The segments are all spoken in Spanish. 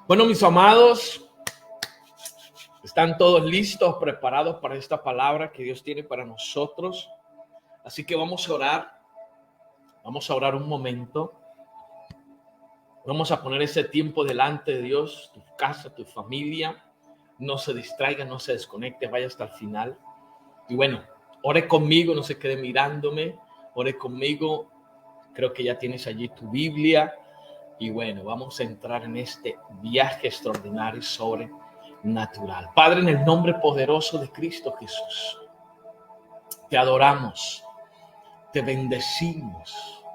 Bueno, mis amados, están todos listos, preparados para esta palabra que Dios tiene para nosotros. Así que vamos a orar. Vamos a orar un momento. Vamos a poner ese tiempo delante de Dios, tu casa, tu familia. No se distraiga, no se desconecte, vaya hasta el final. Y bueno, ore conmigo, no se quede mirándome. Ore conmigo. Creo que ya tienes allí tu Biblia. Y bueno, vamos a entrar en este viaje extraordinario sobrenatural. Padre, en el nombre poderoso de Cristo Jesús, te adoramos, te bendecimos,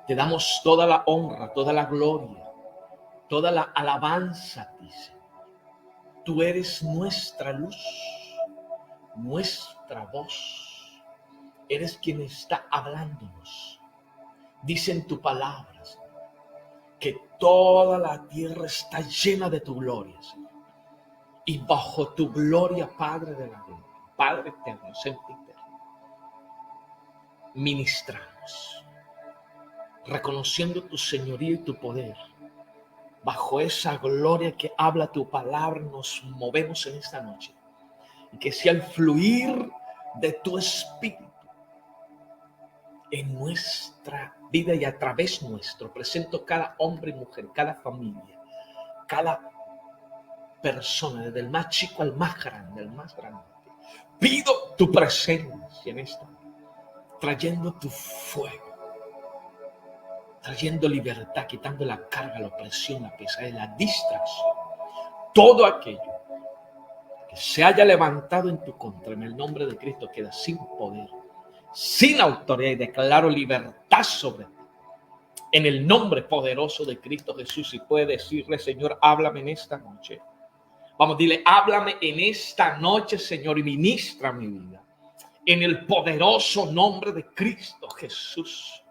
te damos toda la honra, toda la gloria, toda la alabanza a ti, Señor. Tú eres nuestra luz, nuestra voz. Eres quien está hablándonos. Dice en tu palabra, Señor, que toda la tierra está llena de tu gloria, Señor. Y bajo tu gloria, Padre de la gloria, Padre eterno, sempiterno, ministramos, reconociendo tu señoría y tu poder. Bajo esa gloria que habla tu palabra, nos movemos en esta noche. Y que sea el fluir de tu espíritu en nuestra vida y a través nuestro. Presento cada hombre y mujer, cada familia, cada persona, desde el más chico al más grande, el más grande. Pido tu presencia en esta, trayendo tu fuego, trayendo libertad, quitando la carga, la opresión, la pesadez, la distracción. Todo aquello que se haya levantado en tu contra, en el nombre de Cristo, queda sin poder, sin autoridad, y declaro libertad sobre ti. En el nombre poderoso de Cristo Jesús. Y puede decirle: Señor, háblame en esta noche. Vamos, dile: háblame en esta noche, Señor, y ministra mi vida. En el poderoso nombre de Cristo Jesús.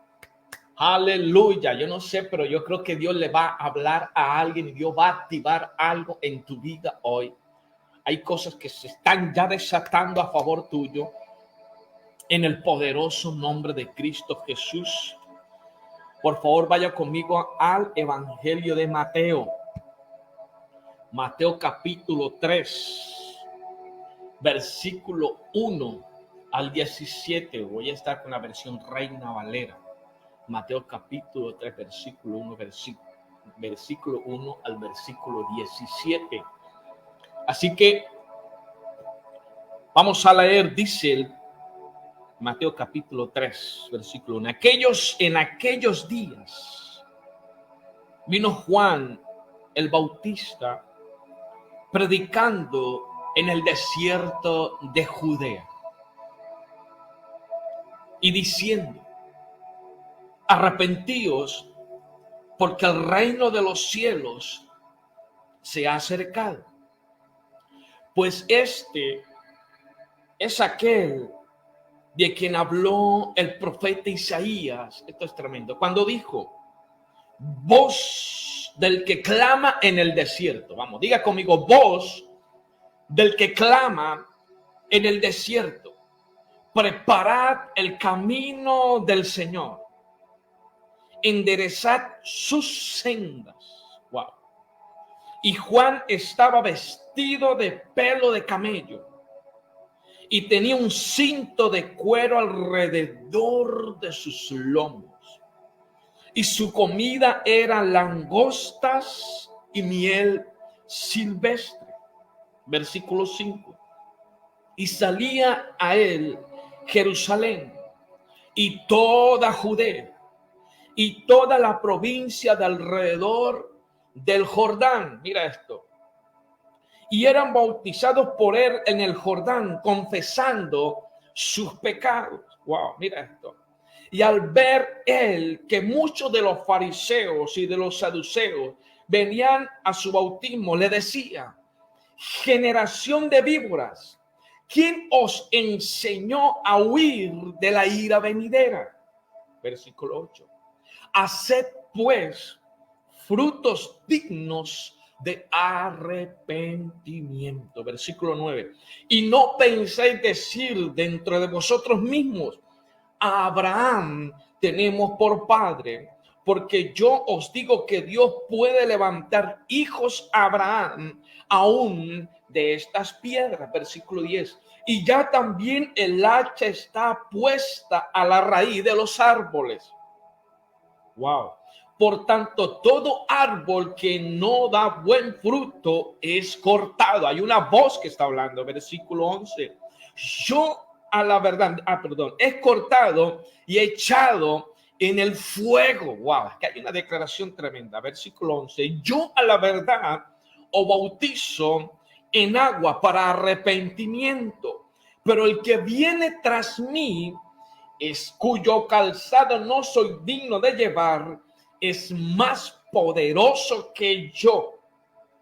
Aleluya. Yo no sé, pero yo creo que Dios le va a hablar a alguien y Dios va a activar algo en tu vida hoy. Hay cosas que se están ya desatando a favor tuyo. En el poderoso nombre de Cristo Jesús. Por favor, vaya conmigo al Evangelio de Mateo. Mateo capítulo 3, versículo 1 al 17. Voy a estar con la versión Reina Valera. Mateo capítulo 3, versículo 1, versículo 1 al versículo 17. Así que vamos a leer, dice el Mateo capítulo 3, versículo 1. En aquellos días vino Juan el Bautista predicando en el desierto de Judea y diciendo: arrepentíos, porque el reino de los cielos se ha acercado. Pues este es aquel de quien habló el profeta Isaías. Esto es tremendo. Cuando dijo: voz del que clama en el desierto. Vamos, diga conmigo: voz del que clama en el desierto. Preparad el camino del Señor. Enderezad sus sendas. Wow. Y Juan estaba vestido de pelo de camello y tenía un cinto de cuero alrededor de sus lomos. Y su comida era langostas y miel silvestre. Versículo 5. Y salía a él Jerusalén y toda Judea y toda la provincia de alrededor del Jordán. Mira esto. Y eran bautizados por él en el Jordán, confesando sus pecados. Wow, mira esto. Y al ver él que muchos de los fariseos y de los saduceos venían a su bautismo, le decía: generación de víboras, ¿quién os enseñó a huir de la ira venidera? Versículo 8. Haced pues frutos dignos de arrepentimiento. Versículo 9. Y no penséis decir dentro de vosotros mismos: a Abraham tenemos por padre, porque yo os digo que Dios puede levantar hijos a Abraham aún de estas piedras. Versículo 10. Y ya también el hacha está puesta a la raíz de los árboles. Wow. Por tanto, todo árbol que no da buen fruto es cortado. Hay una voz que está hablando, versículo 11. Yo a la verdad, es cortado y echado en el fuego. Wow, es que hay una declaración tremenda. Versículo 11. Yo a la verdad os bautizo en agua para arrepentimiento, pero el que viene tras mí, es cuyo calzado no soy digno de llevar, es más poderoso que yo.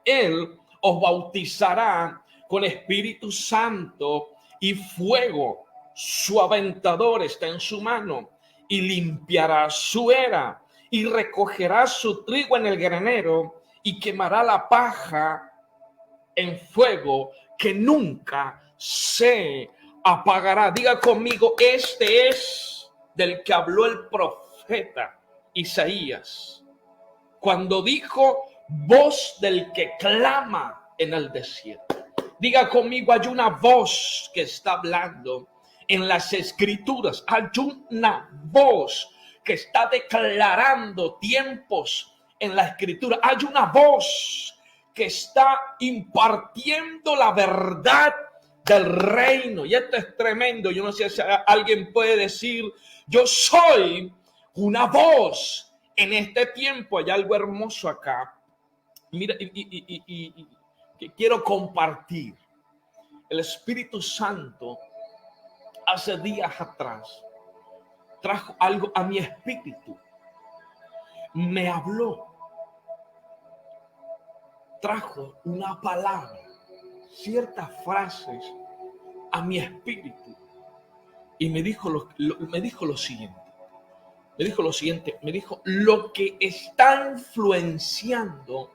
Él os bautizará con Espíritu Santo y fuego. Su aventador está en su mano y limpiará su era y recogerá su trigo en el granero y quemará la paja en fuego que nunca se apagará. Diga conmigo, este es del que habló el profeta Isaías cuando dijo: voz del que clama en el desierto. Diga conmigo, hay una voz que está hablando en las escrituras. Hay una voz que está declarando tiempos en la escritura. Hay una voz que está impartiendo la verdad del reino. Y esto es tremendo. Yo no sé si alguien puede decir: yo soy una voz en este tiempo. Hay algo hermoso acá. Mira, que quiero compartir. El Espíritu Santo hace días atrás trajo algo a mi espíritu. Me habló. Trajo una palabra, ciertas frases a mi espíritu. Y me dijo lo siguiente. Me dijo, lo que está influenciando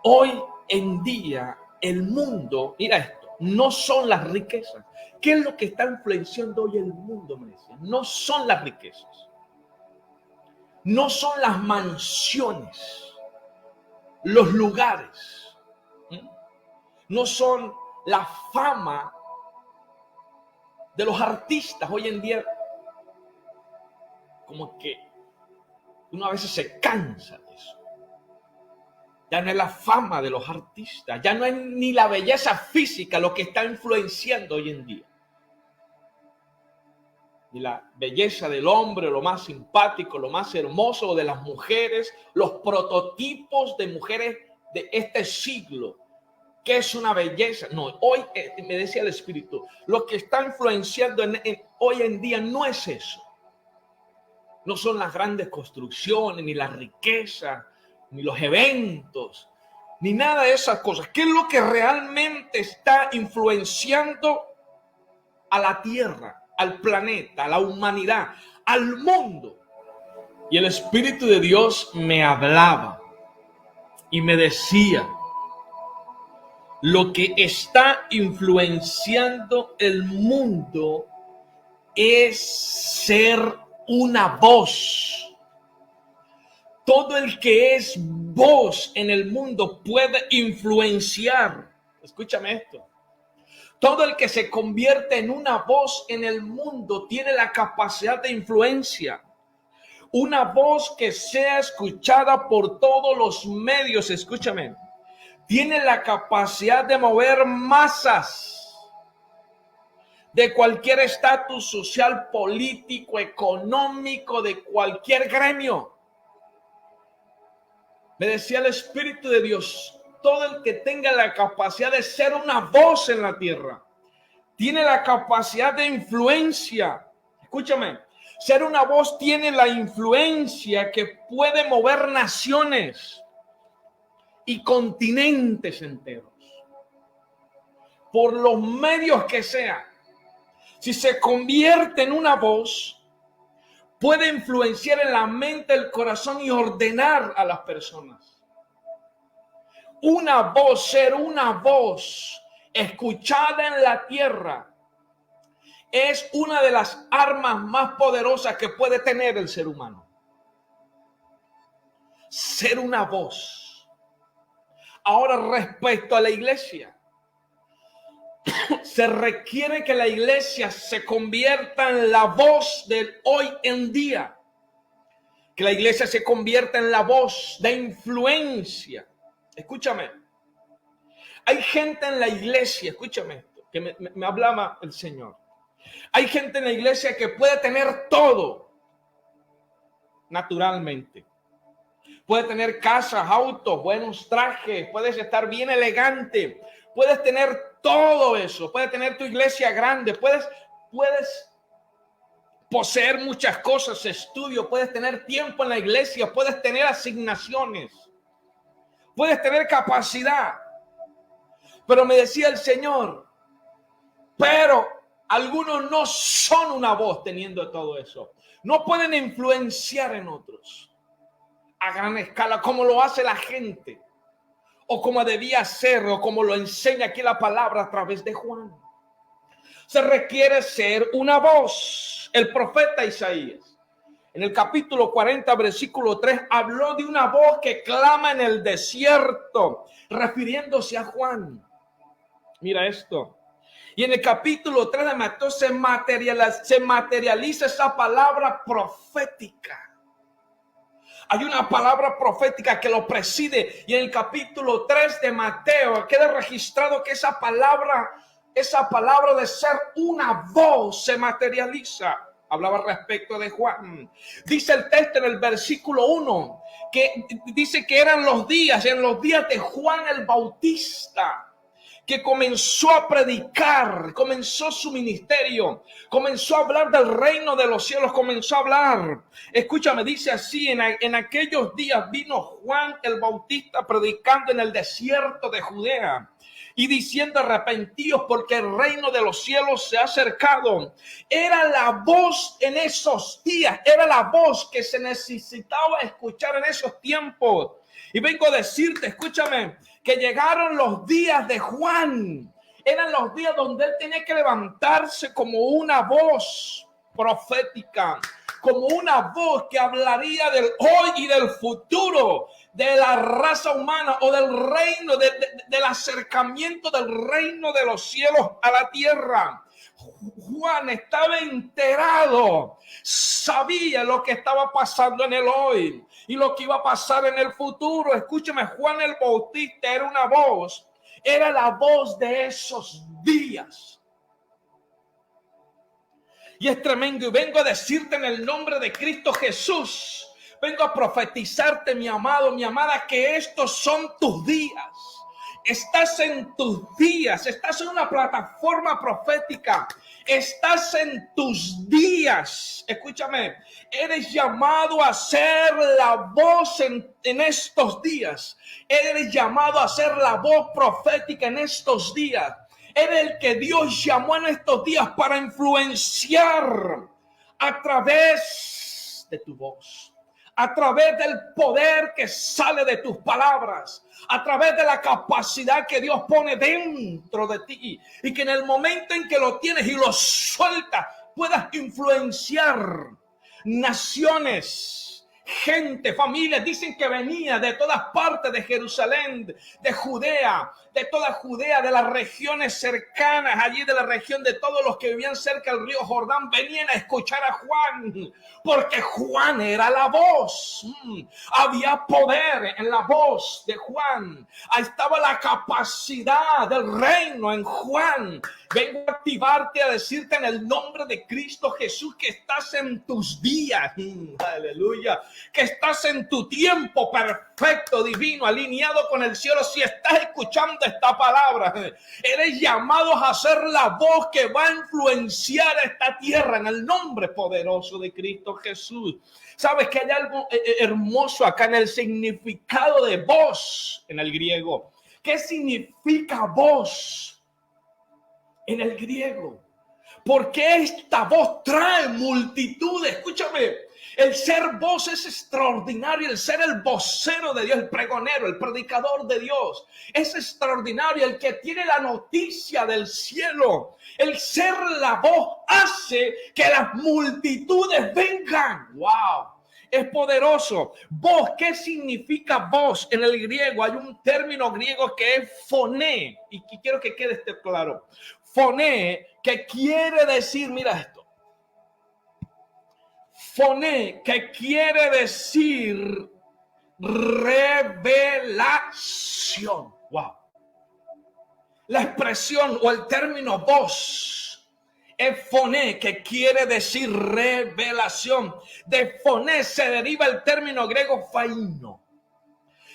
hoy en día el mundo, mira esto, no son las riquezas. ¿Qué es lo que está influenciando hoy el mundo? Me decía, no son las riquezas, no son las mansiones, los lugares, no son la fama de los artistas. Hoy en día, como que uno a veces se cansa de eso. Ya no es la fama de los artistas, ya no es ni la belleza física lo que está influenciando hoy en día. Ni la belleza del hombre, lo más simpático, lo más hermoso de las mujeres, los prototipos de mujeres de este siglo. ¿Qué es una belleza? No, hoy me decía el Espíritu, lo que está influenciando hoy en día no es eso. No son las grandes construcciones, ni la riqueza, ni los eventos, ni nada de esas cosas. ¿Qué es lo que realmente está influenciando a la tierra, al planeta, a la humanidad, al mundo? Y el Espíritu de Dios me hablaba y me decía: lo que está influenciando el mundo es ser una voz. Todo el que es voz en el mundo puede influenciar. Escúchame esto. Todo el que se convierte en una voz en el mundo tiene la capacidad de influencia. Una voz que sea escuchada por todos los medios, escúchame, tiene la capacidad de mover masas de cualquier estatus social, político, económico, de cualquier gremio. Me decía el Espíritu de Dios, todo el que tenga la capacidad de ser una voz en la tierra, tiene la capacidad de influencia. Escúchame, ser una voz tiene la influencia que puede mover naciones y continentes enteros. Por los medios que sea, si se convierte en una voz, puede influenciar en la mente, el corazón y ordenar a las personas. Una voz, ser una voz escuchada en la tierra, es una de las armas más poderosas que puede tener el ser humano. ser una voz. Ahora, respecto a la iglesia, se requiere que la iglesia se convierta en la voz del hoy en día. Que la iglesia se convierta en la voz de influencia. Escúchame. Hay gente en la iglesia, escúchame esto, que me hablaba el Señor. Hay gente en la iglesia que puede tener todo naturalmente. Puede tener casas, autos, buenos trajes, puedes estar bien elegante, puedes tener todo eso, puedes tener tu iglesia grande, puedes poseer muchas cosas, estudio, puedes tener tiempo en la iglesia, puedes tener asignaciones, puedes tener capacidad. Pero me decía el Señor, pero algunos no son una voz teniendo todo eso. No pueden influenciar en otros a gran escala como lo hace la gente, o como debía ser, o como lo enseña aquí la palabra a través de Juan. Se requiere ser una voz. El profeta Isaías, en el capítulo 40, versículo 3, habló de una voz que clama en el desierto, refiriéndose a Juan. Mira esto. Y en el capítulo 3 de Mateo se materializa esa palabra profética. Hay una palabra profética que lo preside, y en el capítulo 3 de Mateo queda registrado que esa palabra de ser una voz se materializa. Hablaba respecto de Juan. Dice el texto en el versículo 1 que dice que eran en los días de Juan el Bautista, que comenzó a predicar, comenzó su ministerio, comenzó a hablar del reino de los cielos, comenzó a hablar. Escúchame, dice así, en aquellos días vino Juan el Bautista predicando en el desierto de Judea y diciendo: arrepentíos porque el reino de los cielos se ha acercado. Era la voz en esos días, era la voz que se necesitaba escuchar en esos tiempos. Y vengo a decirte, escúchame, que llegaron los días de Juan. Eran los días donde él tenía que levantarse como una voz profética, como una voz que hablaría del hoy y del futuro, de la raza humana o del reino, del acercamiento del reino de los cielos a la tierra. Juan estaba enterado, sabía lo que estaba pasando en el hoy y lo que iba a pasar en el futuro. Escúchame, Juan el Bautista era una voz, era la voz de esos días. Y es tremendo, y vengo a decirte en el nombre de Cristo Jesús, vengo a profetizarte, mi amado, mi amada, que estos son tus días. Estás en tus días, estás en una plataforma profética, estás en tus días. Escúchame, eres llamado a ser la voz en estos días. Eres llamado a ser la voz profética en estos días. Eres el que Dios llamó en estos días para influenciar a través de tu voz, a través del poder que sale de tus palabras, a través de la capacidad que Dios pone dentro de ti, y que en el momento en que lo tienes y lo sueltas, puedas influenciar naciones, gente, familias. Dicen que venía de todas partes de Jerusalén, de Judea, de toda Judea, de las regiones cercanas, allí de la región, de todos los que vivían cerca del río Jordán, venían a escuchar a Juan, porque Juan era la voz. Había poder en la voz de Juan. Ahí estaba la capacidad del reino en Juan. Vengo a activarte, a decirte en el nombre de Cristo Jesús que estás en tus días. Aleluya. Que estás en tu tiempo perfecto, divino, alineado con el cielo. Si estás escuchando esta palabra, eres llamado a ser la voz que va a influenciar a esta tierra en el nombre poderoso de Cristo Jesús. Sabes que hay algo hermoso acá en el significado de voz en el griego. ¿Qué significa voz en el griego? Porque esta voz trae multitudes. Escúchame, el ser voz es extraordinario. El ser el vocero de Dios, el pregonero, el predicador de Dios, es extraordinario. El que tiene la noticia del cielo, el ser la voz hace que las multitudes vengan. ¡Wow! es poderoso. Voz, ¿qué significa voz? En el griego hay un término griego que es foné, y quiero que quede esto claro. Foné, que quiere decir, mira esto. Foné, que quiere decir revelación. Wow. La expresión o el término voz es foné, que quiere decir revelación. De foné se deriva el término griego faino,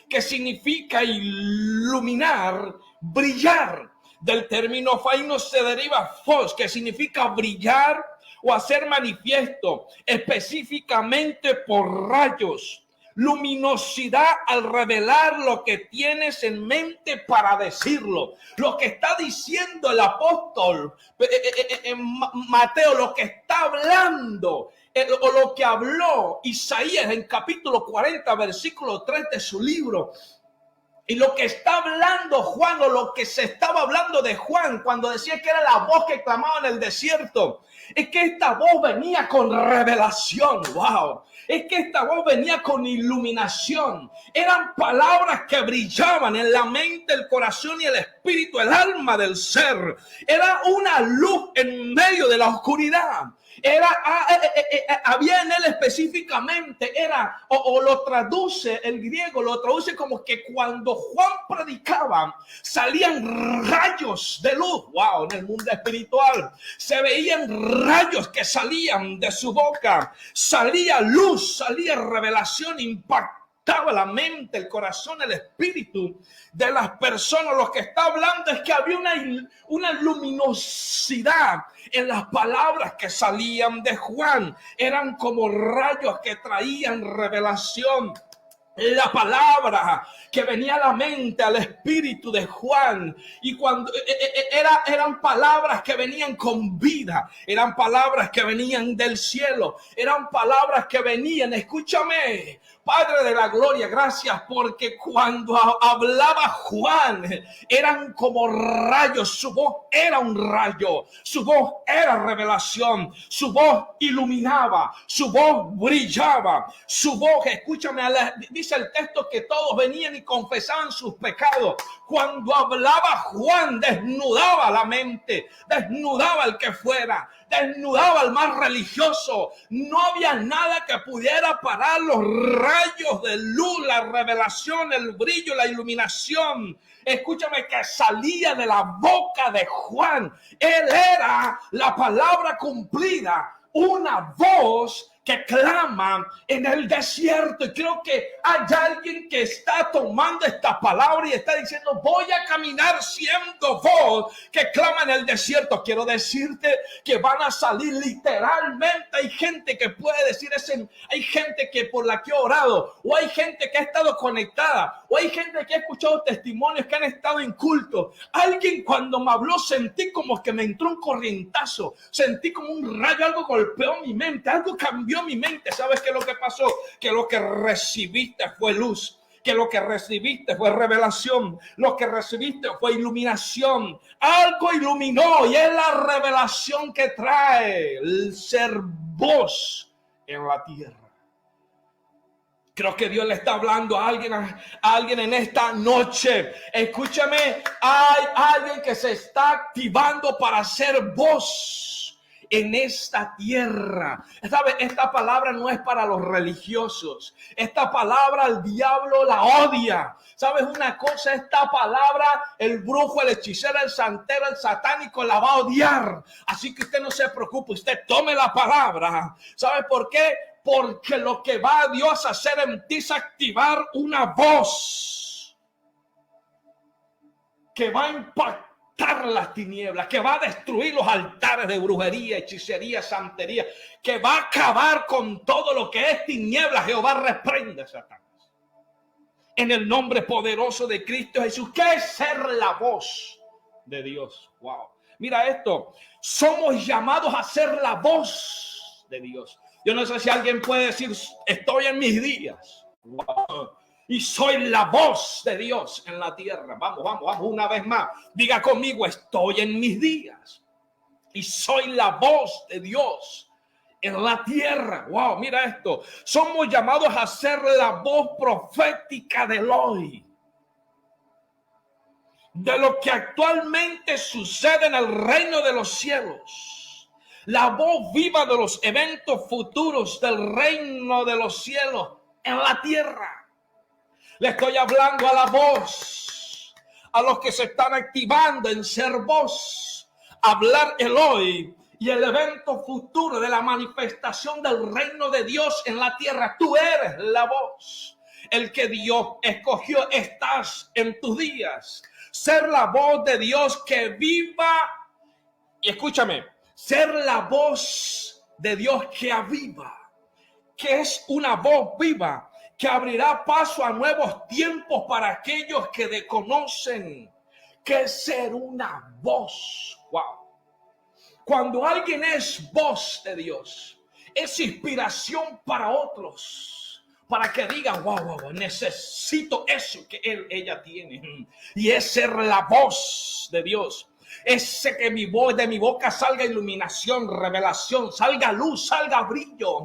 que significa iluminar, brillar. Del término faino se deriva fos, que significa brillar o hacer manifiesto, específicamente por rayos. Luminosidad al revelar lo que tienes en mente para decirlo. Lo que está diciendo el apóstol Mateo, lo que está hablando, o lo que habló Isaías en capítulo 40, versículo 3 de su libro. Y lo que está hablando Juan, o lo que se estaba hablando de Juan cuando decía que era la voz que clamaba en el desierto, es que esta voz venía con revelación. Wow. Es que esta voz venía con iluminación. Eran palabras que brillaban en la mente, el corazón y el espíritu, el alma del ser. Era una luz en medio de la oscuridad. Había en él específicamente, o lo traduce, el griego lo traduce como que cuando Juan predicaba, salían rayos de luz. Wow, en el mundo espiritual se veían rayos que salían de su boca, salía luz, salía revelación, impactaba la mente, el corazón, el espíritu de las personas. Lo que está hablando es que había una luminosidad en las palabras que salían de Juan. Eran como rayos que traían revelación. La palabra que venía a la mente, al espíritu de Juan, y cuando eran palabras que venían con vida, eran palabras que venían del cielo, eran palabras que venían, escúchame, Padre de la gloria, gracias, porque cuando hablaba Juan, eran como rayos. Su voz era un rayo, su voz era revelación, su voz iluminaba, su voz brillaba, su voz, escúchame, dice el texto que todos venían y confesaban sus pecados. Cuando hablaba Juan, desnudaba la mente, desnudaba al que fuera, desnudaba al más religioso. No había nada que pudiera parar los rayos de luz, la revelación, el brillo, la iluminación. Escúchame, que salía de la boca de Juan. Él era la palabra cumplida, una voz que clama en el desierto. Y creo que hay alguien que está tomando esta palabra y está diciendo: voy a caminar siendo voz que clama en el desierto. Quiero decirte que van a salir literalmente. Hay gente que puede decir hay gente que por la que he orado, o hay gente que ha estado conectada, o hay gente que ha escuchado testimonios que han estado en culto. Alguien cuando me habló sentí como que me entró un corrientazo, sentí como un rayo, algo golpeó mi mente, algo cambió mi mente. ¿Sabes qué es lo que pasó? Que lo que recibiste fue luz, que lo que recibiste fue revelación, lo que recibiste fue iluminación. Algo iluminó, y es la revelación que trae el ser voz en la tierra. Creo que Dios le está hablando a alguien en esta noche. Escúchame, hay alguien que se está activando para ser voz en esta tierra. ¿Sabes? Esta palabra no es para los religiosos. Esta palabra el diablo la odia. ¿Sabes una cosa? Esta palabra el brujo, el hechicero, el santero, el satánico la va a odiar. Así que usted no se preocupe, usted tome la palabra. ¿Sabe por qué? Porque lo que va a Dios a hacer en ti es activar una voz que va a impactar las tinieblas, que va a destruir los altares de brujería, hechicería, santería, que va a acabar con todo lo que es tinieblas. Jehová reprende a Satanás. En el nombre poderoso de Cristo Jesús. ¿Qué es ser la voz de Dios? Wow. Mira esto. Somos llamados a ser la voz de Dios. Yo no sé si alguien puede decir: estoy en mis días. Wow. Y soy la voz de Dios en la tierra. Vamos una vez más. Diga conmigo: estoy en mis días. Y soy la voz de Dios en la tierra. Wow, mira esto. Somos llamados a ser la voz profética del hoy, de lo que actualmente sucede en el reino de los cielos. La voz viva de los eventos futuros del reino de los cielos en la tierra. Le estoy hablando a la voz, a los que se están activando en ser voz, hablar el hoy y el evento futuro de la manifestación del reino de Dios en la tierra. Tú eres la voz, el que Dios escogió. Estás en tus días. Ser la voz de Dios que viva, y escúchame, ser la voz de Dios que aviva, que es una voz viva, que abrirá paso a nuevos tiempos para aquellos que desconocen que es ser una voz. Wow. Cuando alguien es voz de Dios, es inspiración para otros, para que digan, wow, necesito eso que ella tiene. Y es ser la voz de Dios. Ese que de mi boca salga iluminación, revelación, salga luz, salga brillo.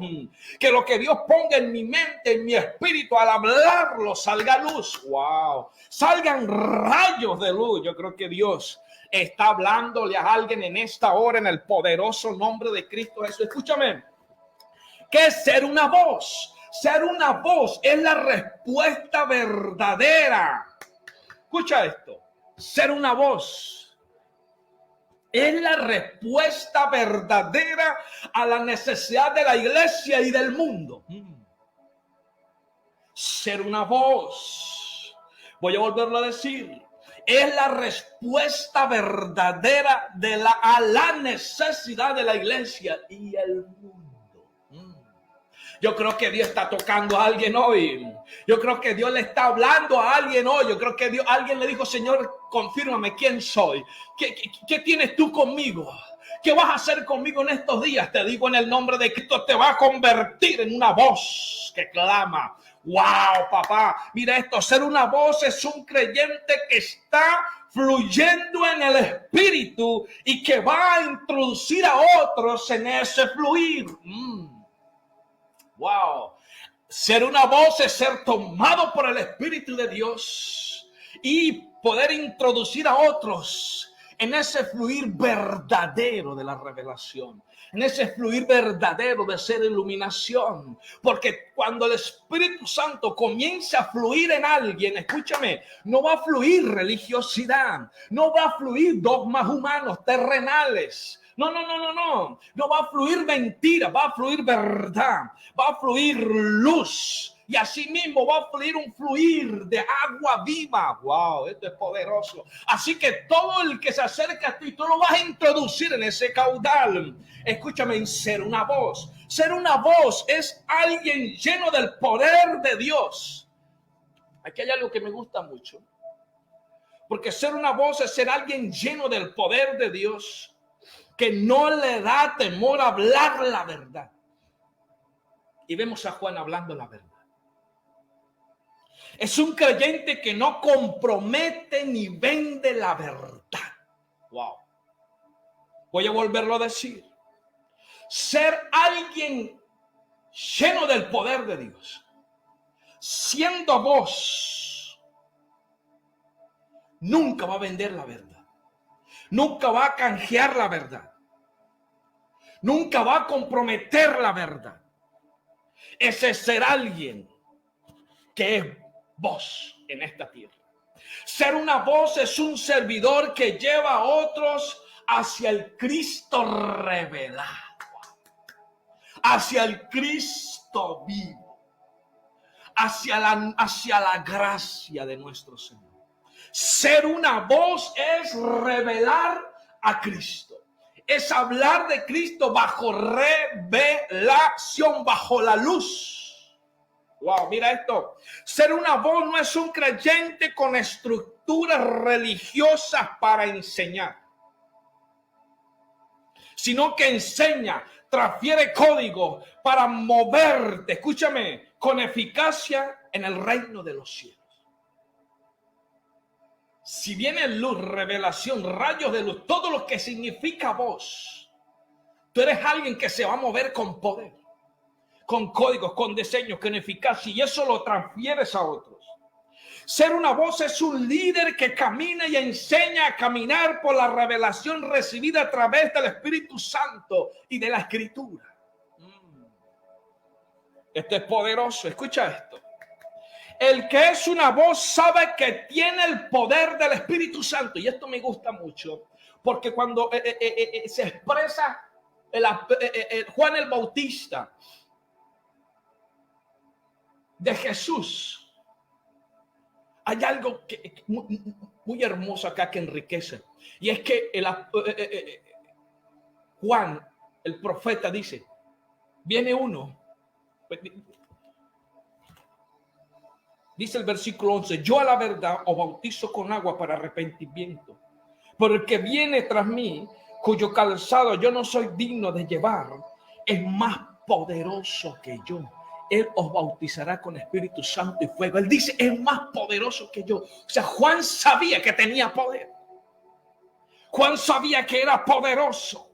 Que lo que Dios ponga en mi mente, en mi espíritu, al hablarlo, salga luz. Wow. Salgan rayos de luz. Yo creo que Dios está hablándole a alguien en esta hora en el poderoso nombre de Cristo Jesús. Escúchame. ¿Qué es ser una voz? Ser una voz es la respuesta verdadera. Escucha esto. Ser una voz es la respuesta verdadera a la necesidad de la iglesia y del mundo. Ser una voz, voy a volverlo a decir, es la respuesta verdadera a la necesidad de la iglesia y el mundo. Yo creo que Dios está tocando a alguien hoy. Yo creo que Dios le está hablando a alguien hoy. Yo creo que alguien le dijo, Señor, confírmame quién soy. ¿Qué tienes tú conmigo? ¿Qué vas a hacer conmigo en estos días? Te digo en el nombre de Cristo, te va a convertir en una voz que clama. Wow, papá. Mira esto, ser una voz es un creyente que está fluyendo en el espíritu y que va a introducir a otros en ese fluir. Wow. Ser una voz es ser tomado por el Espíritu de Dios y poder introducir a otros en ese fluir verdadero de la revelación, en ese fluir verdadero de ser iluminación. Porque cuando el Espíritu Santo comienza a fluir en alguien, escúchame, no va a fluir religiosidad, no va a fluir dogmas humanos, terrenales. No va a fluir mentira, va a fluir verdad, va a fluir luz. Y así mismo va a fluir un fluir de agua viva. Wow, esto es poderoso. Así que todo el que se acerca a ti, tú lo vas a introducir en ese caudal. Escúchame, en ser una voz. Ser una voz es alguien lleno del poder de Dios. Aquí hay algo que me gusta mucho. Porque ser una voz es ser alguien lleno del poder de Dios, que no le da temor hablar la verdad. Y vemos a Juan hablando la verdad. Es un creyente que no compromete ni vende la verdad. Wow. Voy a volverlo a decir. Ser alguien lleno del poder de Dios, siendo voz, nunca va a vender la verdad. Nunca va a canjear la verdad. Nunca va a comprometer la verdad. Ese es ser alguien que es voz en esta tierra. Ser una voz es un servidor que lleva a otros hacia el Cristo revelado, hacia el Cristo vivo, hacia la gracia de nuestro Señor. Ser una voz es revelar a Cristo. Es hablar de Cristo bajo revelación, bajo la luz. Wow, mira esto. Ser una voz no es un creyente con estructuras religiosas para enseñar, sino que enseña, transfiere código para moverte, escúchame, con eficacia en el reino de los cielos. Si viene luz, revelación, rayos de luz, todo lo que significa voz, Tú eres alguien que se va a mover con poder, con códigos, con diseños, con eficacia, y eso lo transfieres a otros. Ser una voz es un líder que camina y enseña a caminar por la revelación recibida a través del Espíritu Santo y de la Escritura. Esto es poderoso. Escucha esto. El que es una voz sabe que tiene el poder del Espíritu Santo. Y esto me gusta mucho, porque cuando se expresa Juan el Bautista de Jesús, hay algo que muy hermoso acá que enriquece. Y es que Juan, el profeta, dice, viene uno. Dice el versículo 11, yo a la verdad os bautizo con agua para arrepentimiento. Pero el que viene tras mí, cuyo calzado yo no soy digno de llevar, es más poderoso que yo. Él os bautizará con Espíritu Santo y fuego. Él dice, es más poderoso que yo. O sea, Juan sabía que tenía poder. Juan sabía que era poderoso.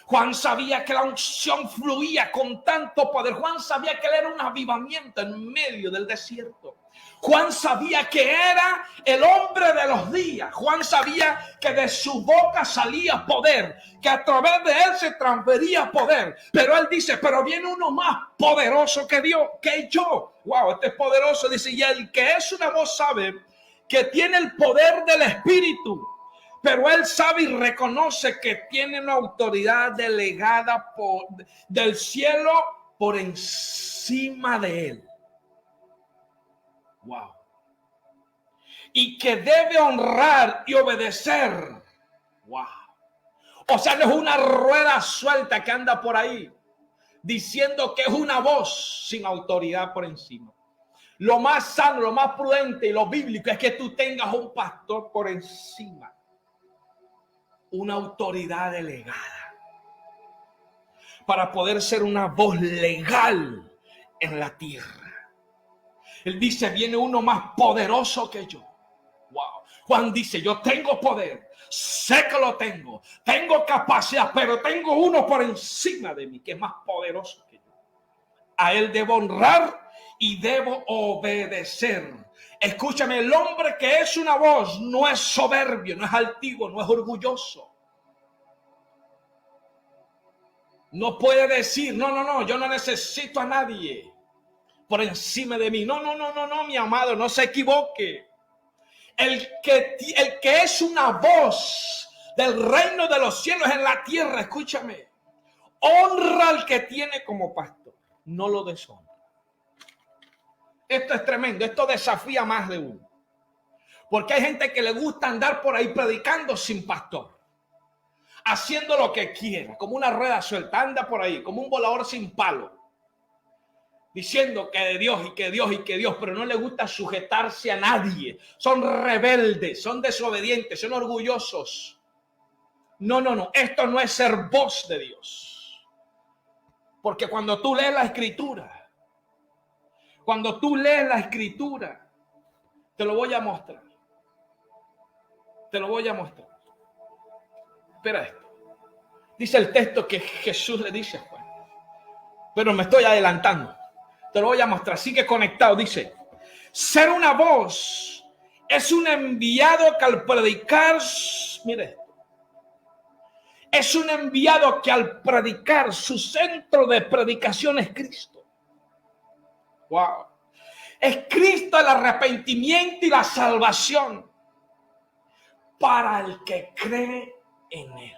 Juan sabía que la unción fluía con tanto poder. Juan sabía que él era un avivamiento en medio del desierto. Juan sabía que era el hombre de los días. Juan sabía que de su boca salía poder, que a través de él se transfería poder. Pero él dice, pero viene uno más poderoso que Dios, que yo. Wow, este es poderoso. Dice, y el que es una voz sabe que tiene el poder del Espíritu. Pero él sabe y reconoce que tiene una autoridad delegada del cielo por encima de él. Wow. Y que debe honrar y obedecer. Wow. O sea, no es una rueda suelta que anda por ahí diciendo que es una voz sin autoridad por encima. Lo más sano, lo más prudente y lo bíblico es que tú tengas un pastor por encima. Una autoridad delegada para poder ser una voz legal en la tierra. Él dice, viene uno más poderoso que yo. Wow. Juan dice, yo tengo poder, sé que lo tengo capacidad, pero tengo uno por encima de mí que es más poderoso que yo. A él debo honrar y debo obedecer. Escúchame, el hombre que es una voz no es soberbio, no es altivo, no es orgulloso. No puede decir, no, yo no necesito a nadie por encima de mí. No, mi amado, no se equivoque. El que es una voz del reino de los cielos en la tierra, escúchame, honra al que tiene como pastor, no lo deshonra. Esto es tremendo, esto desafía más de uno. Porque hay gente que le gusta andar por ahí predicando sin pastor, haciendo lo que quiera, como una rueda suelta, anda por ahí, como un volador sin palo, diciendo que de Dios y que Dios y que Dios, pero no le gusta sujetarse a nadie. Son rebeldes, son desobedientes, son orgullosos. No, esto no es ser voz de Dios. Porque cuando tú lees la Escritura, te lo voy a mostrar. Espera esto. Dice el texto que Jesús le dice a Juan. Pero me estoy adelantando. Te lo voy a mostrar. Sigue conectado. Dice, ser una voz es un enviado que al predicar, mire, es un enviado que al predicar su centro de predicación es Cristo. Wow. Es Cristo el arrepentimiento y la salvación para el que cree en él.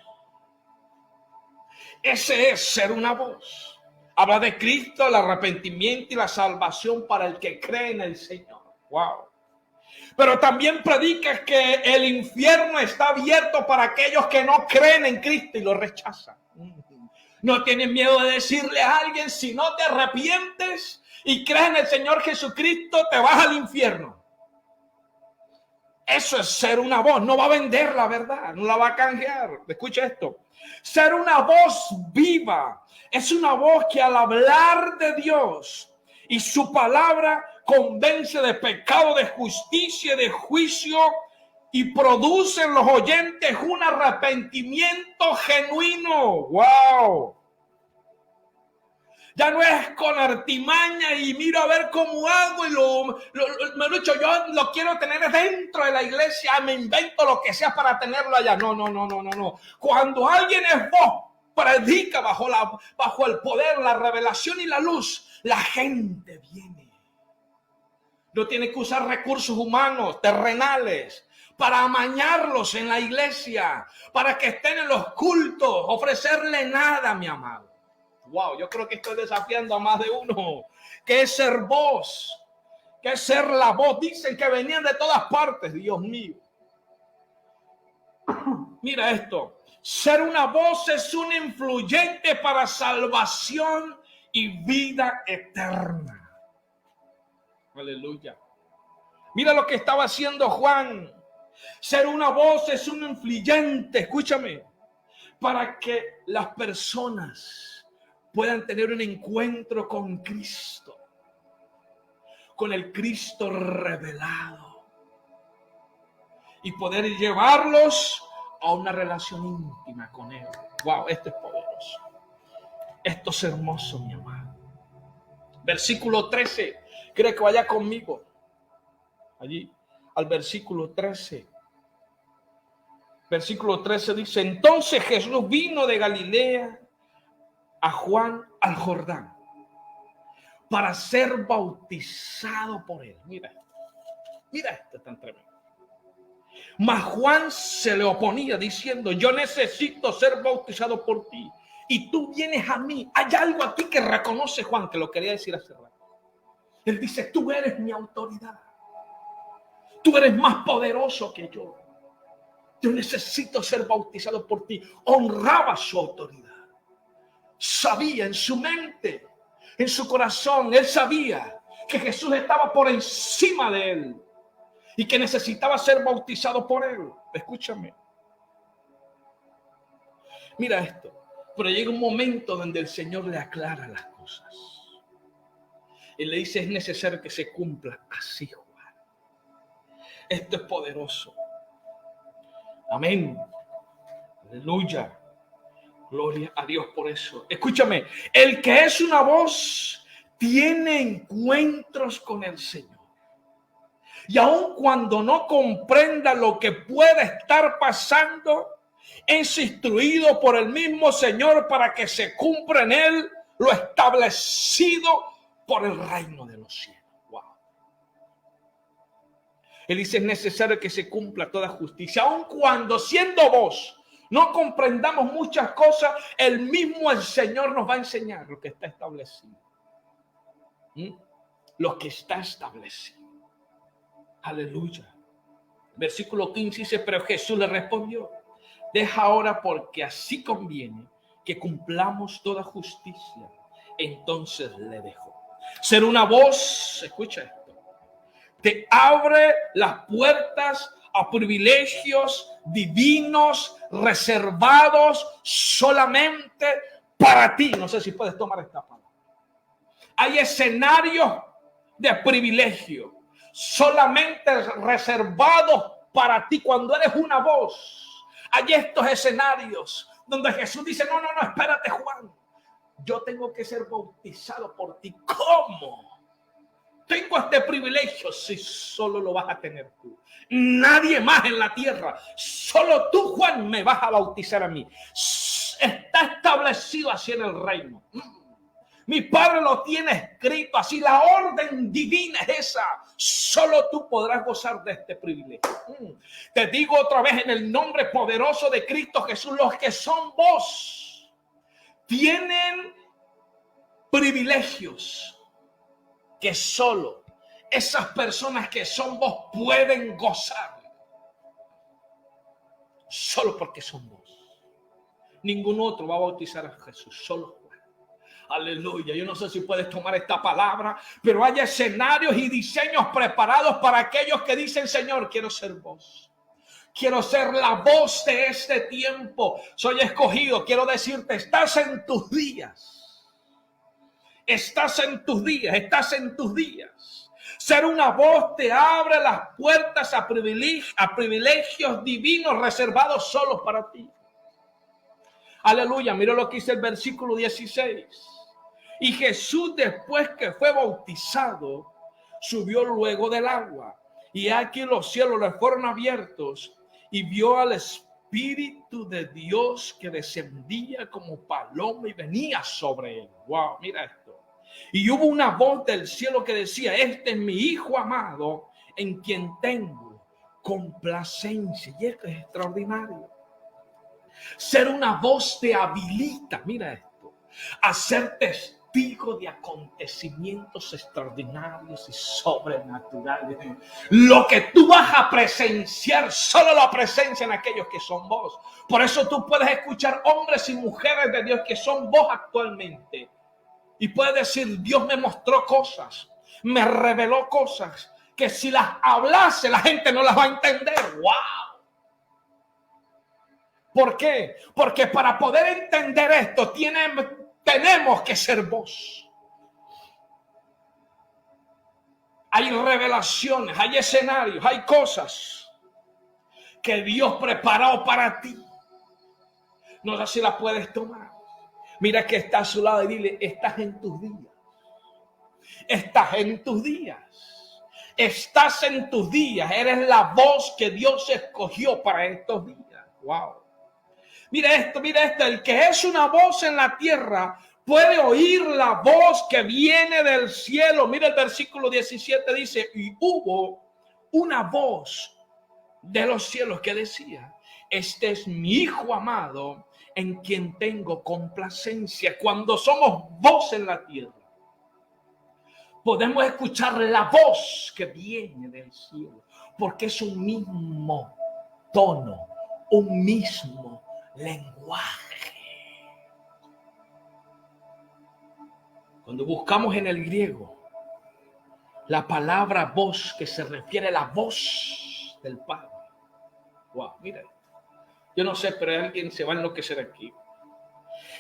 Ese es ser una voz. Habla de Cristo, el arrepentimiento y la salvación para el que cree en el Señor. Wow. Pero también predica que el infierno está abierto para aquellos que no creen en Cristo y lo rechazan. No tienen miedo de decirle a alguien, si no te arrepientes y crees en el Señor Jesucristo, te vas al infierno. Eso es ser una voz. No va a vender la verdad, no la va a canjear. Escucha esto. Ser una voz viva es una voz que al hablar de Dios y su palabra convence de pecado, de justicia, de juicio y produce en los oyentes un arrepentimiento genuino. ¡Wow! Ya no es con artimaña y miro a ver cómo hago y me lo he dicho, yo lo quiero tener dentro de la iglesia, me invento lo que sea para tenerlo allá. No. Cuando alguien es voz, predica bajo el poder, la revelación y la luz, la gente viene. No tiene que usar recursos humanos, terrenales, para amañarlos en la iglesia, para que estén en los cultos, ofrecerle nada, mi amado. Wow, yo creo que estoy desafiando a más de uno. ¿Qué es ser voz? ¿Qué es ser la voz? Dicen que venían de todas partes, Dios mío. Mira esto. Ser una voz es un influyente para salvación y vida eterna. Aleluya. Mira lo que estaba haciendo Juan. Ser una voz es un influyente, escúchame, para que las personas puedan tener un encuentro con Cristo, con el Cristo revelado, y poder llevarlos a una relación íntima con Él. Wow, esto es poderoso. Esto es hermoso, mi amado. Versículo 13. Quiero que vaya conmigo allí al versículo 13. Versículo 13 dice: entonces Jesús vino de Galilea a Juan al Jordán para ser bautizado por él. Mira esto tan tremendo. Mas Juan se le oponía diciendo: yo necesito ser bautizado por ti y tú vienes a mí. Hay algo aquí que reconoce Juan, que lo quería decir hace rato. Él dice: tú eres mi autoridad, tú eres más poderoso que yo necesito ser bautizado por ti. Honraba su autoridad. Sabía en su mente, en su corazón, él sabía que Jesús estaba por encima de él y que necesitaba ser bautizado por él. Escúchame. Mira esto. Pero llega un momento donde el Señor le aclara las cosas. Él le dice: es necesario que se cumpla así, Juan. Esto es poderoso. Amén. Aleluya. Gloria a Dios por eso. Escúchame, el que es una voz tiene encuentros con el Señor. Y aun cuando no comprenda lo que pueda estar pasando, es instruido por el mismo Señor para que se cumpla en él lo establecido por el reino de los cielos. Wow. Él dice: es necesario que se cumpla toda justicia. Aun cuando siendo voz no comprendamos muchas cosas, el Señor nos va a enseñar lo que está establecido. Lo que está establecido. Aleluya. Versículo 15 dice: pero Jesús le respondió: deja ahora, porque así conviene que cumplamos toda justicia. Entonces le dejó. Ser una voz, escucha esto, te abre las puertas a privilegios divinos reservados solamente para ti. No sé si puedes tomar esta palabra. Hay escenarios de privilegio solamente reservados para ti cuando eres una voz. Hay estos escenarios donde Jesús dice: no, espérate, Juan. Yo tengo que ser bautizado por ti. ¿Cómo? Tengo este privilegio. Si solo lo vas a tener tú. Nadie más en la tierra. Solo tú, Juan, me vas a bautizar a mí. Está establecido así en el reino. Mi Padre lo tiene escrito así. La orden divina es esa. Solo tú podrás gozar de este privilegio. Te digo otra vez, en el nombre poderoso de Cristo Jesús, los que son vos tienen privilegios que solo esas personas que son vos pueden gozar. Solo porque son vos. Ningún otro va a bautizar a Jesús, solo Juan. Aleluya. Yo no sé si puedes tomar esta palabra, pero hay escenarios y diseños preparados para aquellos que dicen: Señor, quiero ser vos. Quiero ser la voz de este tiempo. Soy escogido. Quiero decirte: estás en tus días. Estás en tus días. Estás en tus días. Ser una voz te abre las puertas a privilegios divinos reservados solo para ti. Aleluya. Mira lo que dice el versículo 16. Y Jesús, después que fue bautizado, subió luego del agua. Y aquí los cielos le fueron abiertos y vio al Espíritu de Dios que descendía como paloma y venía sobre él. Wow, mira esto. Y hubo una voz del cielo que decía: este es mi Hijo amado, en quien tengo complacencia. Y esto es extraordinario. Ser una voz te habilita, mira esto, a ser testigo de acontecimientos extraordinarios y sobrenaturales. Lo que tú vas a presenciar, solo lo presencian aquellos que son vos. Por eso tú puedes escuchar hombres y mujeres de Dios que son vos actualmente. Y puedes decir: Dios me mostró cosas, me reveló cosas que si las hablase la gente no las va a entender. ¡Wow! ¿Por qué? Porque para poder entender esto tenemos que ser vos. Hay revelaciones, hay escenarios, hay cosas que Dios preparó para ti. No sé si las puedes tomar. Mira que está a su lado y dile: estás en tus días. Estás en tus días. Estás en tus días. Eres la voz que Dios escogió para estos días. Wow. Mira esto, el que es una voz en la tierra puede oír la voz que viene del cielo. Mira el versículo 17, dice: y hubo una voz de los cielos que decía: este es mi Hijo amado, en quien tengo complacencia. Cuando somos voz en la tierra, podemos escuchar la voz que viene del cielo, porque es un mismo tono, un mismo lenguaje. Cuando buscamos en el griego la palabra voz, que se refiere a la voz del Padre. Wow, mira. Yo no sé, pero alguien se va a enloquecer aquí.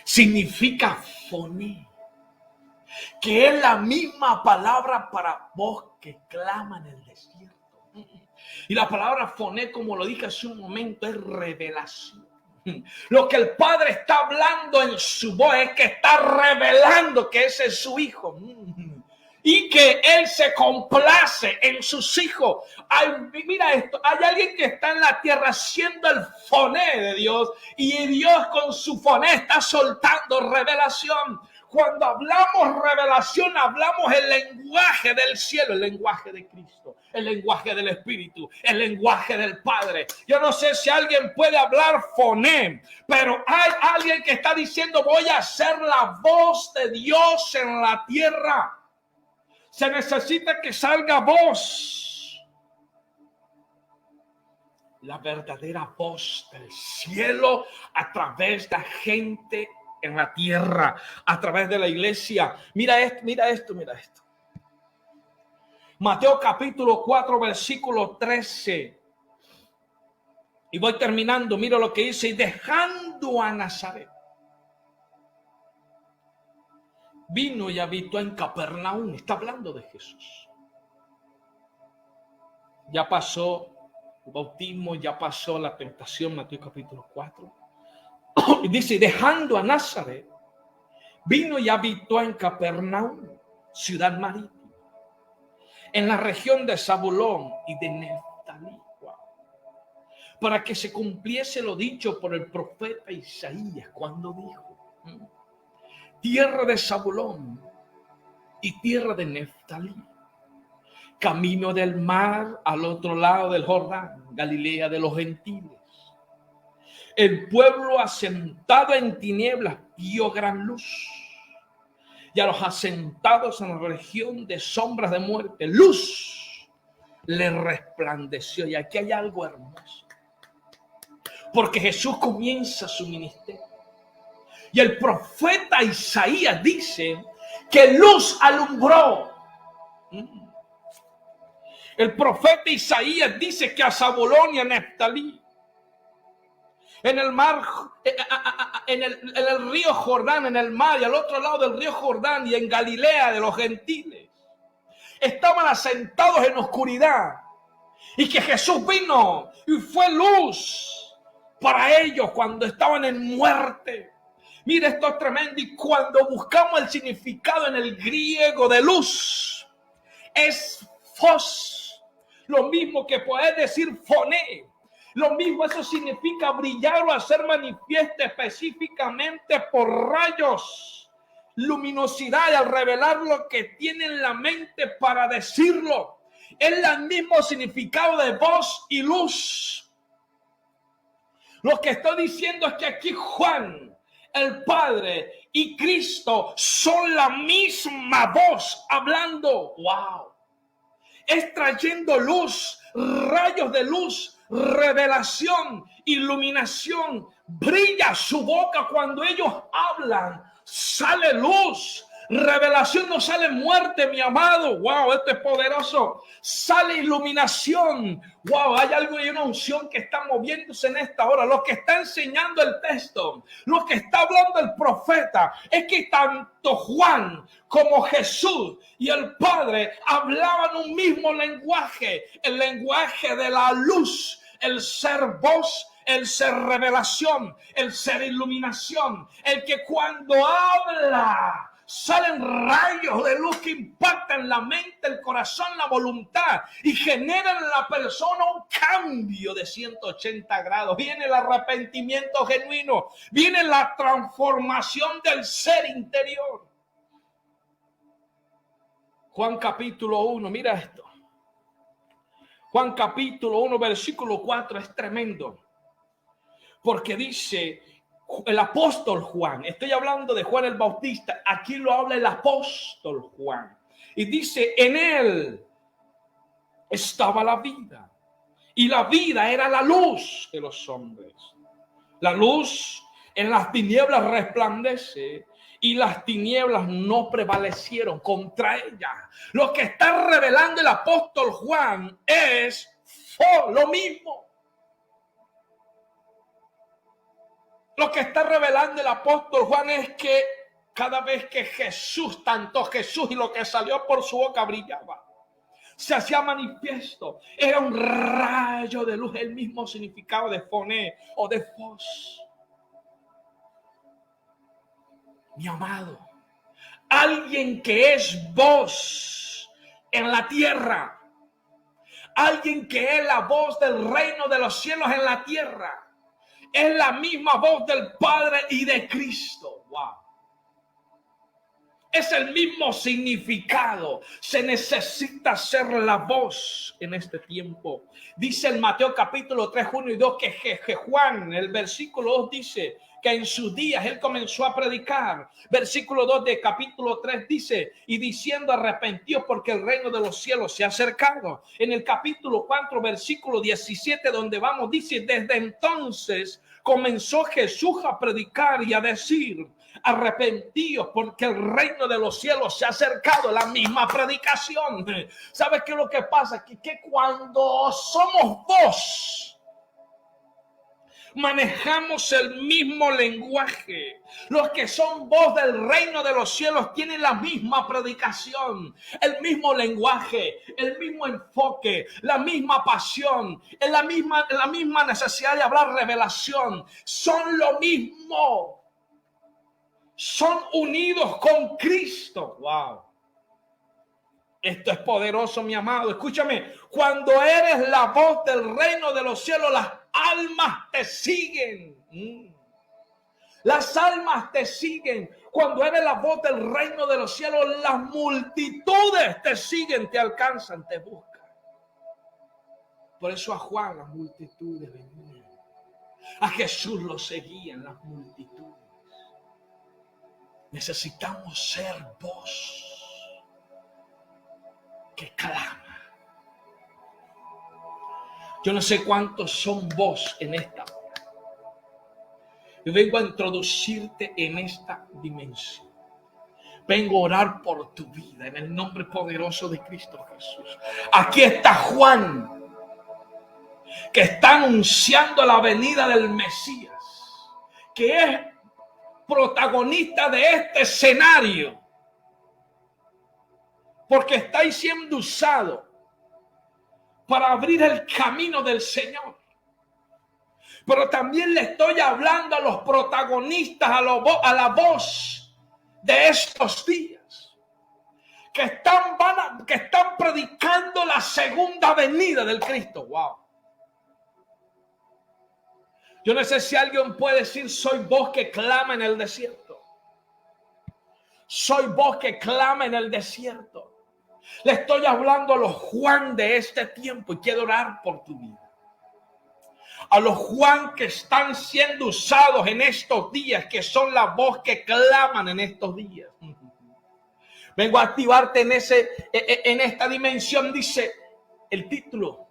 Significa foné, que es la misma palabra para voz que clama en el desierto. Y la palabra foné, como lo dije hace un momento, es revelación. Lo que el Padre está hablando en su voz es que está revelando que ese es su Hijo. Y que Él se complace en sus hijos. Mira esto, hay alguien que está en la tierra siendo el foné de Dios. Y Dios con su foné está soltando revelación. Cuando hablamos revelación, hablamos el lenguaje del cielo, el lenguaje de Cristo, el lenguaje del Espíritu, el lenguaje del Padre. Yo no sé si alguien puede hablar foné, pero hay alguien que está diciendo: voy a ser la voz de Dios en la tierra. Se necesita que salga voz, la verdadera voz del cielo a través de la gente en la tierra, a través de la iglesia. Mira esto. Mateo capítulo 4, versículo 13. Y voy terminando. Mira lo que dice: y dejando a Nazaret, vino y habitó en Capernaum. Está hablando de Jesús. Ya pasó el bautismo, ya pasó la tentación, Mateo capítulo 4. Y dice: dejando a Nazaret, vino y habitó en Capernaum, ciudad marítima, en la región de Zabulón y de Neftalí, para que se cumpliese lo dicho por el profeta Isaías, cuando dijo: tierra de Zabulón y tierra de Neftalí, camino del mar al otro lado del Jordán, Galilea de los gentiles. El pueblo asentado en tinieblas vio gran luz, y a los asentados en la región de sombras de muerte, luz le resplandeció. Y aquí hay algo hermoso, porque Jesús comienza su ministerio. Y el profeta Isaías dice que luz alumbró. El profeta Isaías dice que a Zabulón y a Neftalí, en el mar, en el río Jordán, en el mar y al otro lado del río Jordán y en Galilea de los gentiles, estaban asentados en oscuridad, y que Jesús vino y fue luz para ellos cuando estaban en muerte. Mira, esto es tremendo. Y cuando buscamos el significado en el griego de luz, es fos, lo mismo que poder decir foné. Lo mismo, eso significa brillar o hacer manifiesto específicamente por rayos, luminosidad, al revelar lo que tiene en la mente para decirlo. Es el mismo significado de voz y luz. Lo que estoy diciendo es que aquí Juan, el Padre y Cristo son la misma voz hablando. ¡Wow! Es trayendo luz, rayos de luz, revelación, iluminación. Brilla su boca cuando ellos hablan. Sale luz. Revelación, no sale muerte, mi amado. Wow, esto es poderoso. Sale iluminación. Wow, hay algo y una unción que está moviéndose en esta hora. Lo que está enseñando el texto, lo que está hablando el profeta, es que tanto Juan como Jesús y el Padre hablaban un mismo lenguaje, el lenguaje de la luz, el ser voz, el ser revelación, el ser iluminación, el que cuando habla salen rayos de luz que impactan la mente, el corazón, la voluntad y generan en la persona un cambio de 180 grados. Viene el arrepentimiento genuino, viene la transformación del ser interior. Juan capítulo 1, mira esto. Juan capítulo 1, versículo 4 es tremendo. Porque dice el apóstol Juan, estoy hablando de Juan el Bautista, aquí lo habla el apóstol Juan. Y dice, en él estaba la vida. Y la vida era la luz de los hombres. La luz en las tinieblas resplandece y las tinieblas no prevalecieron contra ella. Lo que está revelando el apóstol Juan es lo mismo. Lo que está revelando el apóstol Juan es que cada vez que Jesús, tanto Jesús y lo que salió por su boca brillaba, se hacía manifiesto, era un rayo de luz, el mismo significado de foné o de fos. Mi amado, alguien que es voz en la tierra, alguien que es la voz del reino de los cielos en la tierra, es la misma voz del Padre y de Cristo. Wow. Es el mismo significado. Se necesita ser la voz en este tiempo. Dice en Mateo capítulo 3, 1 y 2 que Juan, el versículo 2 dice que en sus días él comenzó a predicar. Versículo 2 de capítulo 3 dice, y diciendo arrepentidos porque el reino de los cielos se ha acercado. En el capítulo 4, versículo 17, donde vamos, dice, desde entonces comenzó Jesús a predicar y a decir, arrepentidos porque el reino de los cielos se ha acercado. La misma predicación. ¿Sabes qué es lo que pasa? Que cuando somos voz, manejamos el mismo lenguaje. Los que son voz del reino de los cielos tienen la misma predicación, el mismo lenguaje, el mismo enfoque, la misma pasión, la misma necesidad de hablar revelación. Son lo mismo. Son unidos con Cristo. Wow. Esto es poderoso, mi amado. Escúchame, cuando eres la voz del reino de los cielos, las almas te siguen. Las almas te siguen. Cuando eres la voz del reino de los cielos, las multitudes te siguen, te alcanzan, te buscan. Por eso a Juan las multitudes venían. A Jesús lo seguían las multitudes. Necesitamos ser voz que clama. Yo no sé cuántos son voz en esta hora. Yo vengo a introducirte en esta dimensión. Vengo a orar por tu vida en el nombre poderoso de Cristo Jesús. Aquí está Juan, que está anunciando la venida del Mesías, que es protagonista de este escenario, porque está siendo usado para abrir el camino del Señor. Pero también le estoy hablando a los protagonistas, a la voz de estos días, que están predicando la segunda venida del Cristo. Wow. Yo no sé si alguien puede decir: soy voz que clama en el desierto. Soy voz que clama en el desierto. Le estoy hablando a los Juan de este tiempo y quiero orar por tu vida. A los Juan que están siendo usados en estos días, que son la voz que claman en estos días. Vengo a activarte en esta dimensión. Dice el título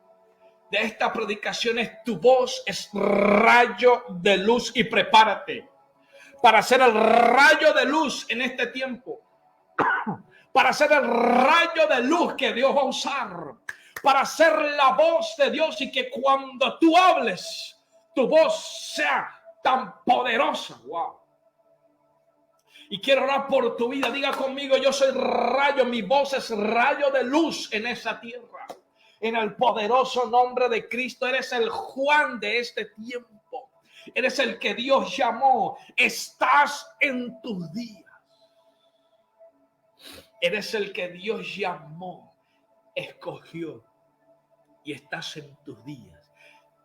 de esta predicación es: tu voz es rayo de luz. Y prepárate para ser el rayo de luz en este tiempo, para ser el rayo de luz que Dios va a usar, para ser la voz de Dios, y que cuando tú hables, tu voz sea tan poderosa. Wow. Y quiero orar por tu vida. Diga conmigo: yo soy rayo, mi voz es rayo de luz en esa tierra. En el poderoso nombre de Cristo. Eres el Juan de este tiempo. Eres el que Dios llamó. Estás en tus días. Eres el que Dios llamó, escogió, y estás en tus días.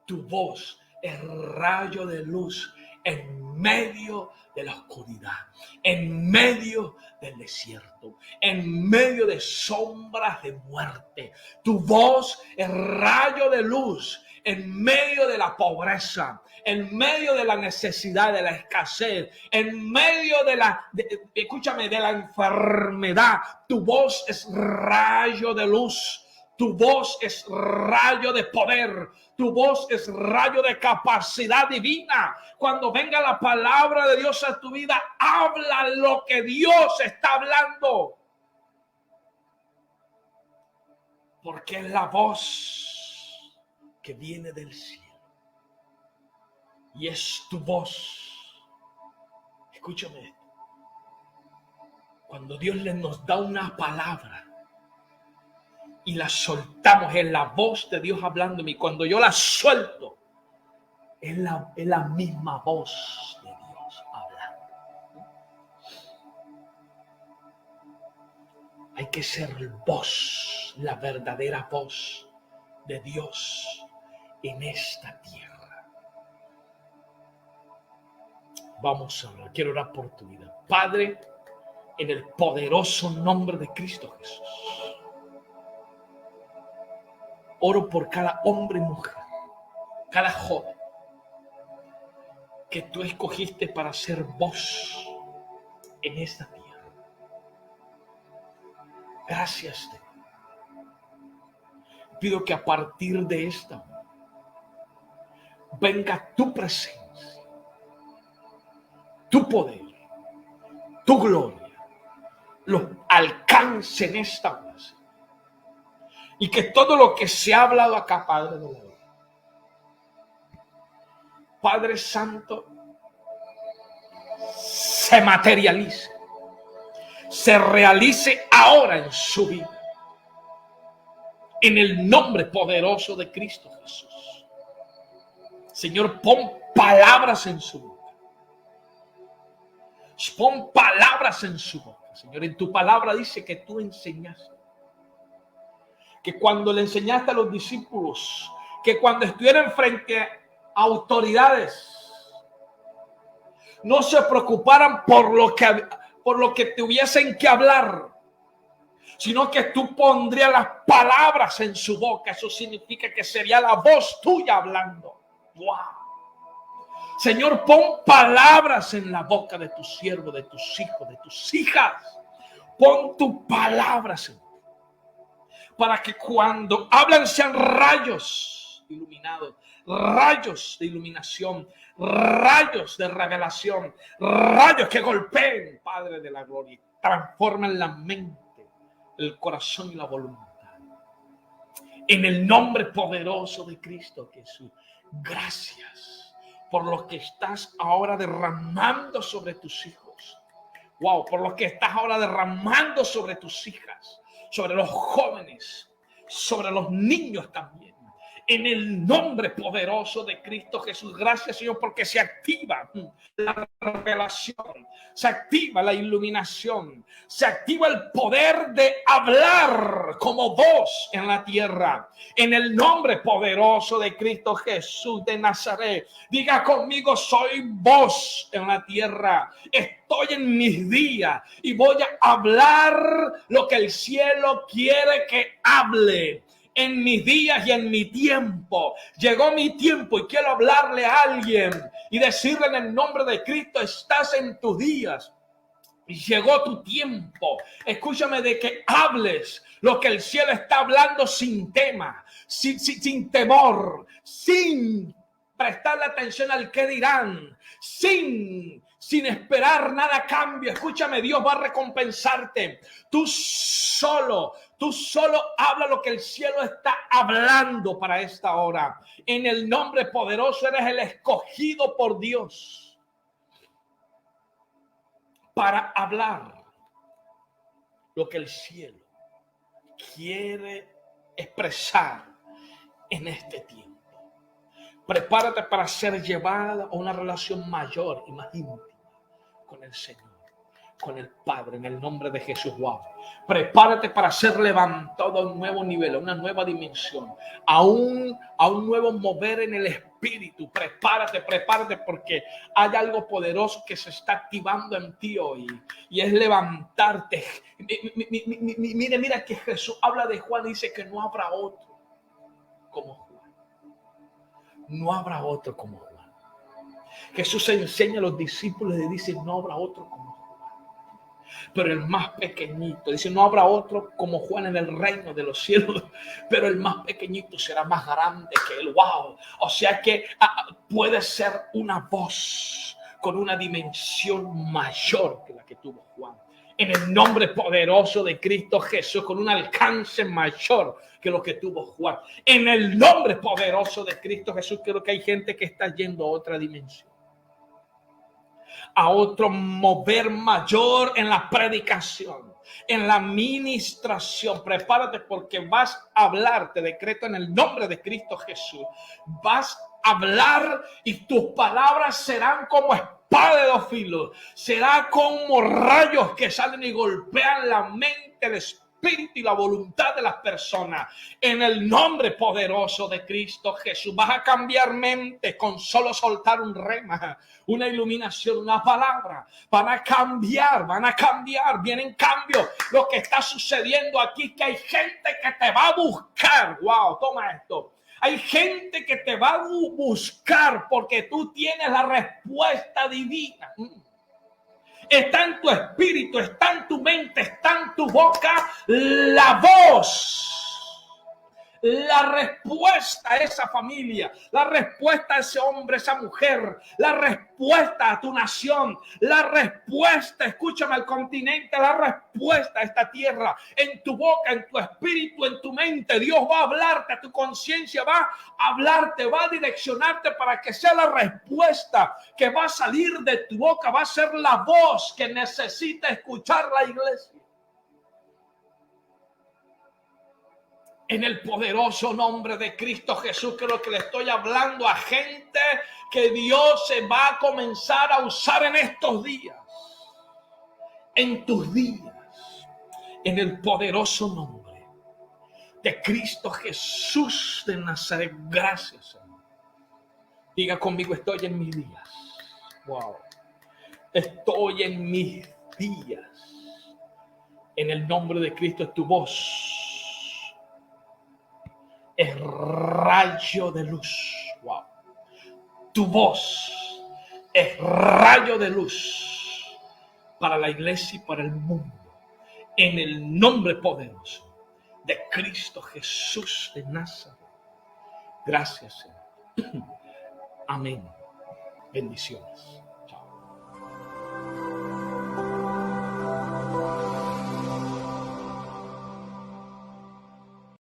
Tu voz es rayo de luz en medio de la oscuridad, en medio del desierto, en medio de sombras de muerte. Tu voz es rayo de luz en medio de la pobreza, en medio de la necesidad, de la escasez, en medio de la enfermedad. Tu voz es rayo de luz. Tu voz es rayo de poder. Tu voz es rayo de capacidad divina. Cuando venga la palabra de Dios a tu vida, habla lo que Dios está hablando. Porque es la voz que viene del cielo. Y es tu voz. Escúchame esto. Cuando Dios nos da una palabra y la soltamos, en la voz de Dios hablándome. Cuando yo la suelto, es la misma voz de Dios hablando. Hay que ser voz, la verdadera voz de Dios en esta tierra. Vamos a orar. Quiero orar por tu vida. Padre, en el poderoso nombre de Cristo Jesús, oro por cada hombre y mujer, cada joven que tú escogiste para ser voz en esta tierra. Gracias, Dios. Pido que a partir de esta venga tu presencia, tu poder, tu gloria, los alcance en esta hora. Y que todo lo que se ha hablado acá, Padre de la vida, Padre Santo, se materialice, se realice ahora en su vida. En el nombre poderoso de Cristo Jesús. Señor, pon palabras en su boca. Pon palabras en su boca. Señor, en tu palabra dice que tú enseñaste. Que cuando le enseñaste a los discípulos, que cuando estuvieran frente a autoridades, no se preocuparan por lo que tuviesen que hablar, sino que tú pondrías las palabras en su boca. Eso significa que sería la voz tuya hablando. ¡Wow! Señor, pon palabras en la boca de tus siervos, de tus hijos, de tus hijas. Pon tus palabras en para que cuando hablan sean rayos iluminados, rayos de iluminación, rayos de revelación, rayos que golpeen, Padre de la gloria, transformen la mente, el corazón y la voluntad. En el nombre poderoso de Cristo Jesús, gracias por lo que estás ahora derramando sobre tus hijos. Wow, por lo que estás ahora derramando sobre tus hijas, sobre los jóvenes, sobre los niños también. en el nombre poderoso de Cristo Jesús. Gracias, Señor, porque se activa la revelación, se activa la iluminación, se activa el poder de hablar como voz en la tierra. En el nombre poderoso de Cristo Jesús de Nazaret, diga conmigo: soy voz en la tierra. Estoy en mis días y voy a hablar lo que el cielo quiere que hable. En mis días y en mi tiempo. Llegó mi tiempo y quiero hablarle a alguien y decirle en el nombre de Cristo: estás en tus días. Llegó tu tiempo. Escúchame, de que hables lo que el cielo está hablando sin tema, sin temor, sin prestarle atención al que dirán, sin esperar nada a cambio. Escúchame, Dios va a recompensarte. Tú solo habla lo que el cielo está hablando para esta hora. En el nombre poderoso, eres el escogido por Dios para hablar lo que el cielo quiere expresar en este tiempo. Prepárate para ser llevada a una relación mayor y más íntima con el Señor, con el Padre, en el nombre de Jesús. Wow. Prepárate para ser levantado a un nuevo nivel, a una nueva dimensión, a un nuevo mover en el Espíritu. Prepárate, porque hay algo poderoso que se está activando en ti hoy y es levantarte. Mira que Jesús habla de Juan y dice que no habrá otro como Juan. No habrá otro como Juan. Jesús enseña a los discípulos y dice: no habrá otro como Juan. Pero el más pequeñito, dice: no habrá otro como Juan en el reino de los cielos, pero el más pequeñito será más grande que él. Wow. O sea que puede ser una voz con una dimensión mayor que la que tuvo Juan. En el nombre poderoso de Cristo Jesús, con un alcance mayor que lo que tuvo Juan. En el nombre poderoso de Cristo Jesús, creo que hay gente que está yendo a otra dimensión, a otro mover mayor en la predicación, en la ministración. Prepárate, porque vas a hablar, te decreto en el nombre de Cristo Jesús, vas a hablar y tus palabras serán como espada de dos filos, será como rayos que salen y golpean la mente, el espíritu y la voluntad de las personas. En el nombre poderoso de Cristo Jesús, vas a cambiar mente con solo soltar un rema, una iluminación, una palabra. Van a cambiar, vienen cambios. Lo que está sucediendo aquí es que hay gente que te va a buscar. Wow, toma esto. Hay gente que te va a buscar porque tú tienes la respuesta divina. Está en tu espíritu, está en tu mente, está en tu boca la voz. La respuesta a esa familia, la respuesta a ese hombre, esa mujer, la respuesta a tu nación, la respuesta, escúchame, al continente, la respuesta a esta tierra, en tu boca, en tu espíritu, en tu mente. Dios va a hablarte, a tu conciencia va a hablarte, va a direccionarte para que sea la respuesta que va a salir de tu boca, va a ser la voz que necesita escuchar la iglesia. En el poderoso nombre de Cristo Jesús, creo que le estoy hablando a gente que Dios se va a comenzar a usar en estos días. En tus días. En el poderoso nombre de Cristo Jesús de Nazaret. Gracias, Señor. Diga conmigo: estoy en mis días. Wow. Estoy en mis días. En el nombre de Cristo, es tu voz. Es rayo de luz. Wow. Tu voz es rayo de luz para la iglesia y para el mundo. En el nombre poderoso de Cristo Jesús de Nazaret. Gracias, Señor. Amén. Bendiciones.